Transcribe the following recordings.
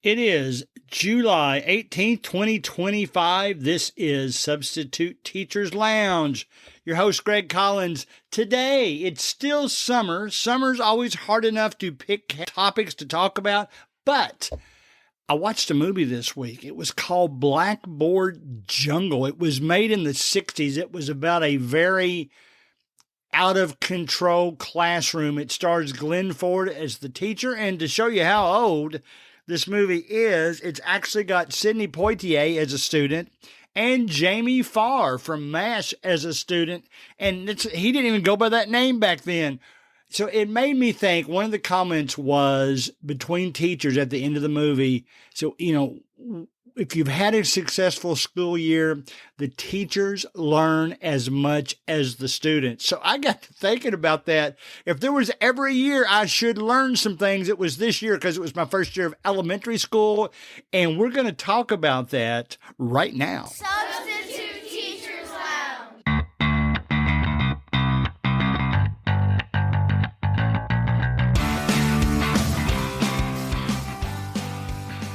It is July 18th, 2025. This is Substitute Teachers Lounge. Your host, Greg Collins. Today, it's still summer. Summer's always hard enough to pick topics to talk about, but I watched a movie this week. It was called Blackboard Jungle. It was made in the 60s. It was about a very out of control classroom. It stars Glenn Ford as the teacher, and to show you how old this movie is, it's actually got Sidney Poitier as a student and Jamie Farr from MASH as a student. And he didn't even go by that name back then. So it made me think, one of the comments was between teachers at the end of the movie. So, if you've had a successful school year, the teachers learn as much as the students. So I got to thinking about that. If there was ever a year I should learn some things, it was this year, because it was my first year of elementary school. And we're going to talk about that right now. Substitute Teachers Lounge.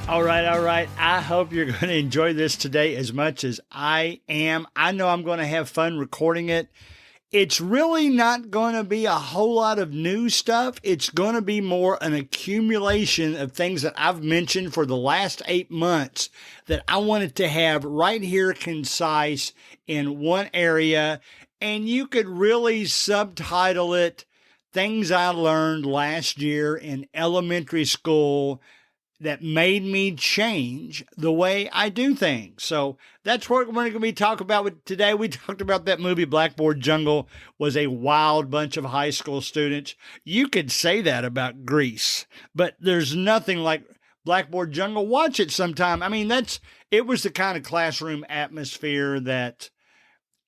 All right. I hope you're going to enjoy this today as much as I am. I know I'm going to have fun recording it. It's really not going to be a whole lot of new stuff. It's going to be more an accumulation of things that I've mentioned for the last 8 months that I wanted to have right here, concise in one area. And you could really subtitle it Things I Learned Last Year in Elementary School that made me change the way I do things. So that's what we're going to be talking about today. We talked about that movie, Blackboard Jungle, was a wild bunch of high school students. You could say that about Grease, but there's nothing like Blackboard Jungle. Watch it sometime. I mean, it was the kind of classroom atmosphere that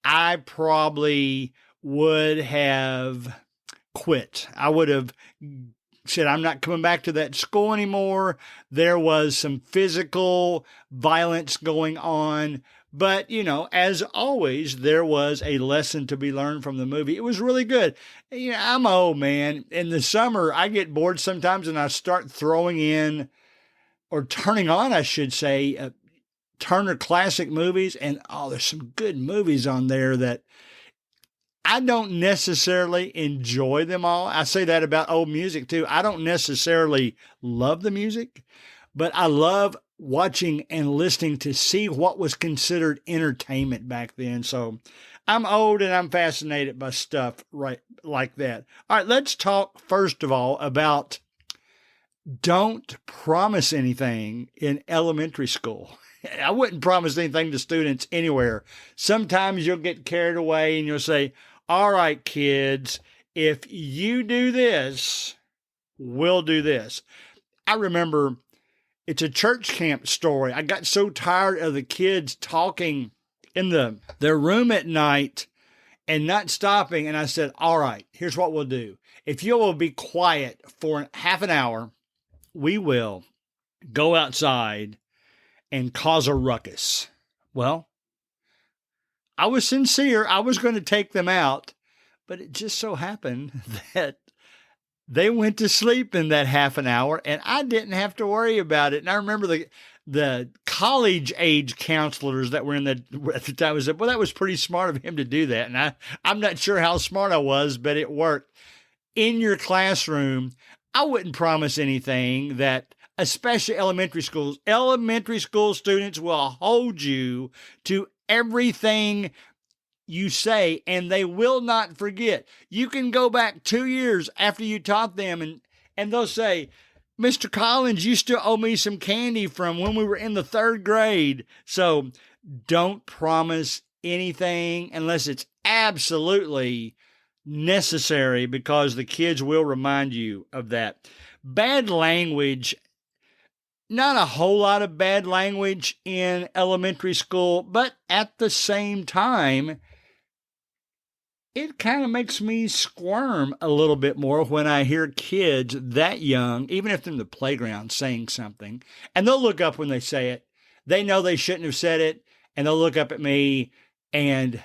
I probably would have quit. I would have said, I'm not coming back to that school anymore. There was some physical violence going on. But, as always, there was a lesson to be learned from the movie. It was really good. I'm old, man. In the summer, I get bored sometimes and I start throwing in, or turning on, I should say, Turner Classic Movies. And, there's some good movies on there that I don't necessarily enjoy them all. I say that about old music too. I don't necessarily love the music, but I love watching and listening to see what was considered entertainment back then. So I'm old and I'm fascinated by stuff right like that. All right, let's talk first of all about don't promise anything in elementary school. I wouldn't promise anything to students anywhere. Sometimes you'll get carried away and you'll say, all right, kids, if you do this, we'll do this. I remember it's a church camp story. I got so tired of the kids talking in their room at night and not stopping. And I said, all right, here's what we'll do. If you will be quiet for half an hour, we will go outside and cause a ruckus. Well, I was sincere. I was going to take them out, but it just so happened that they went to sleep in that half an hour and I didn't have to worry about it. And I remember the college age counselors that were at the time said, well, that was pretty smart of him to do that. And I'm not sure how smart I was, but it worked. In your classroom, I wouldn't promise anything that, especially elementary school students will hold you to everything you say, and they will not forget. You can go back 2 years after you taught them, and they'll say, Mr. Collins, you still owe me some candy from when we were in the 3rd grade. So don't promise anything unless it's absolutely necessary, because the kids will remind you of that. Bad language. Not a whole lot of bad language in elementary school, but at the same time, it kind of makes me squirm a little bit more when I hear kids that young, even if they're in the playground, saying something, and they'll look up when they say it. They know they shouldn't have said it, and they'll look up at me, and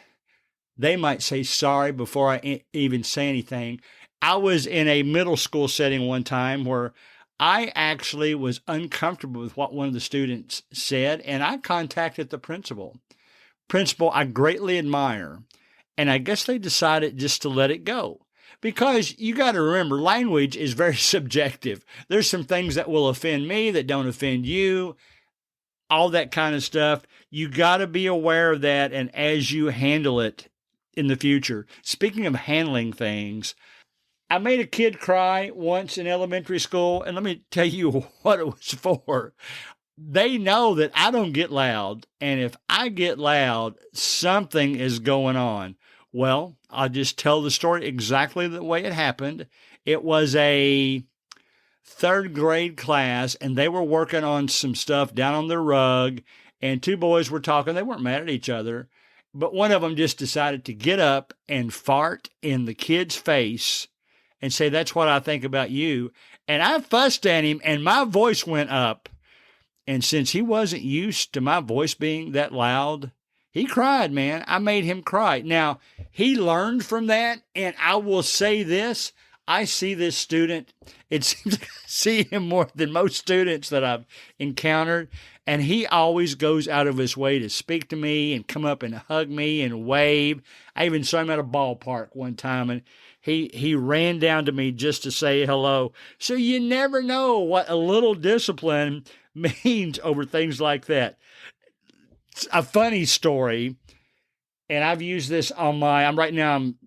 they might say sorry before I even say anything. I was in a middle school setting one time where I actually was uncomfortable with what one of the students said, and I contacted the principal. Principal I greatly admire, and I guess they decided just to let it go. Because you got to remember, language is very subjective. There's some things that will offend me that don't offend you, all that kind of stuff. You got to be aware of that, and as you handle it in the future. Speaking of handling things, I made a kid cry once in elementary school, and let me tell you what it was for. They know that I don't get loud, and if I get loud, something is going on. Well, I'll just tell the story exactly the way it happened. It was a third grade class, and they were working on some stuff down on the rug, and two boys were talking. They weren't mad at each other, but one of them just decided to get up and fart in the kid's face and say, "That's what I think about you." And I fussed at him, and my voice went up. And since he wasn't used to my voice being that loud, he cried, man. I made him cry. Now, he learned from that, and I will say this. I see this student, it seems like I see him more than most students that I've encountered, and he always goes out of his way to speak to me and come up and hug me and wave. I even saw him at a ballpark one time, and he ran down to me just to say hello. So you never know what a little discipline means over things like that. It's a funny story, and I've used this on I'm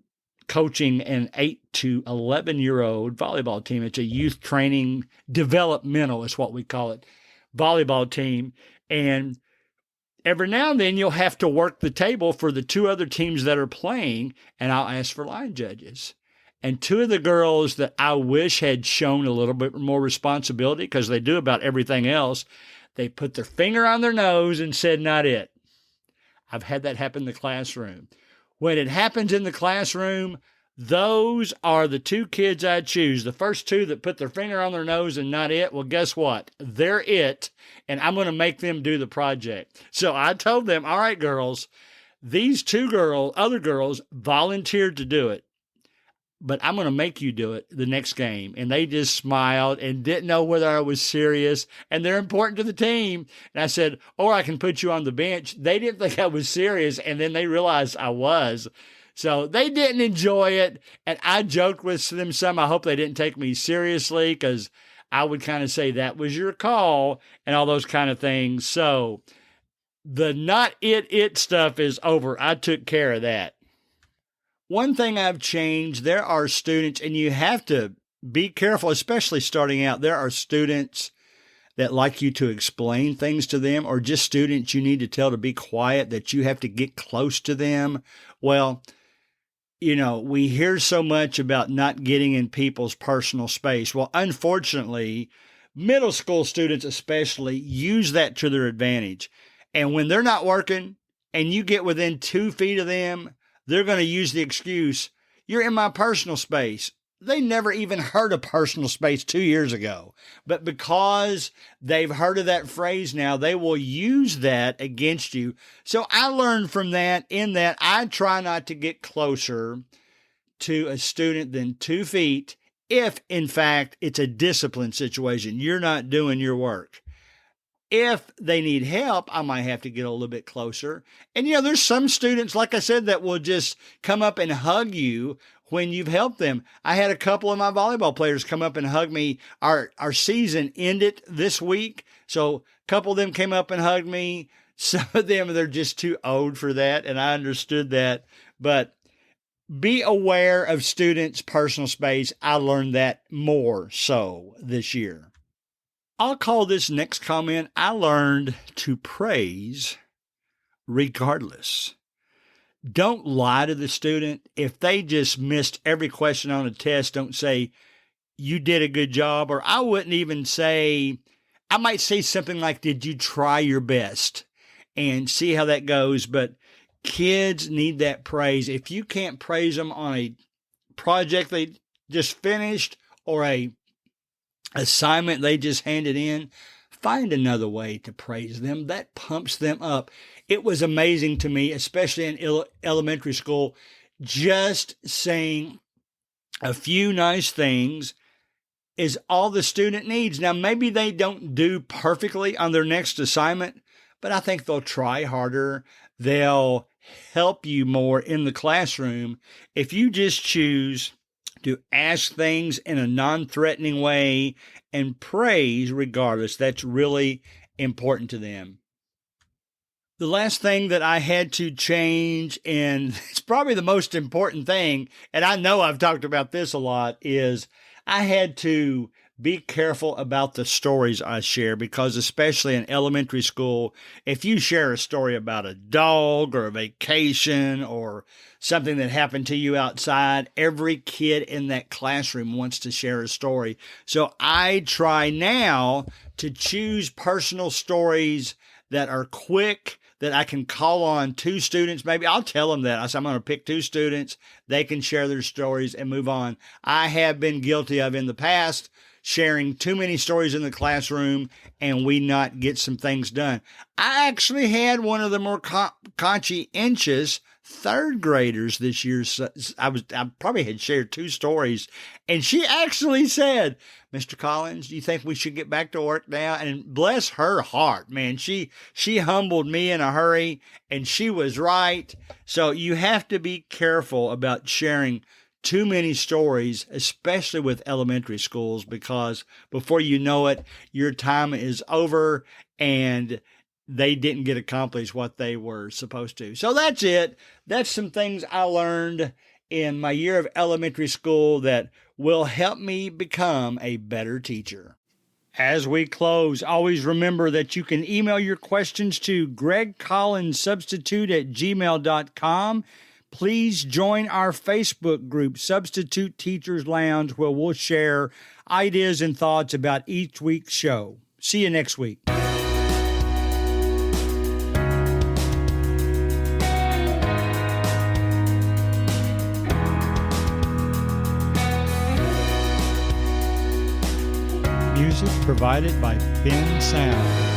coaching an 8 to 11-year-old volleyball team. It's a youth training, developmental is what we call it, volleyball team. And every now and then you'll have to work the table for the two other teams that are playing, and I'll ask for line judges. And two of the girls that I wish had shown a little bit more responsibility, because they do about everything else, they put their finger on their nose and said, "Not it." I've had that happen in the classroom. When it happens in the classroom, those are the two kids I choose. The first two that put their finger on their nose and not it, well, guess what? They're it, and I'm going to make them do the project. So I told them, all right, girls, these other girls volunteered to do it, but I'm going to make you do it the next game. And they just smiled and didn't know whether I was serious. And they're important to the team. And I said, or I can put you on the bench. They didn't think I was serious. And then they realized I was. So they didn't enjoy it. And I joked with them some. I hope they didn't take me seriously, because I would kind of say that was your call and all those kind of things. So the not it stuff is over. I took care of that. One thing I've changed, there are students, and you have to be careful, especially starting out. There are students that like you to explain things to them, or just students you need to tell to be quiet, that you have to get close to them. Well, we hear so much about not getting in people's personal space. Well, unfortunately, middle school students especially use that to their advantage. And when they're not working and you get within 2 feet of them, they're going to use the excuse, "You're in my personal space." They never even heard of personal space 2 years ago. But because they've heard of that phrase now, they will use that against you. So I learned from that, in that I try not to get closer to a student than 2 feet if, in fact, it's a discipline situation. You're not doing your work. If they need help, I might have to get a little bit closer. And, there's some students, like I said, that will just come up and hug you when you've helped them. I had a couple of my volleyball players come up and hug me. Our season ended this week, so a couple of them came up and hugged me. Some of them, they're just too old for that, and I understood that. But be aware of students' personal space. I learned that more so this year. I'll call this next comment, I learned to praise regardless. Don't lie to the student. If they just missed every question on a test, don't say, "You did a good job." Or I wouldn't even say, I might say something like, "Did you try your best?" and see how that goes. But kids need that praise. If you can't praise them on a project they just finished, or a assignment they just handed in, find another way to praise them. That pumps them up. It was amazing to me, especially in elementary school, just saying a few nice things is all the student needs. Now, maybe they don't do perfectly on their next assignment, but I think they'll try harder. They'll help you more in the classroom if you just choose to ask things in a non-threatening way and praise regardless. That's really important to them. The last thing that I had to change, and it's probably the most important thing, and I know I've talked about this a lot, is I had to be careful about the stories I share, because especially in elementary school, if you share a story about a dog or a vacation or something that happened to you outside, every kid in that classroom wants to share a story. So I try now to choose personal stories that are quick, that I can call on two students. Maybe I'll tell them that. I say, I'm going to pick two students. They can share their stories and move on. I have been guilty of in the past sharing too many stories in the classroom and we not get some things done. I actually had one of the more conscientious third graders this year. I probably had shared two stories, and she actually said, Mr. Collins, do you think we should get back to work now? And bless her heart, man, she humbled me in a hurry, and she was right. So you have to be careful about sharing too many stories, especially with elementary schools, because before you know it, your time is over and they didn't get accomplished what they were supposed to. So that's it. That's some things I learned in my year of elementary school that will help me become a better teacher. As we close, always remember that you can email your questions to gregcollinssubstitute@gmail.com. Please join our Facebook group, Substitute Teachers Lounge, where we'll share ideas and thoughts about each week's show. See you next week. Music provided by Ben Sound.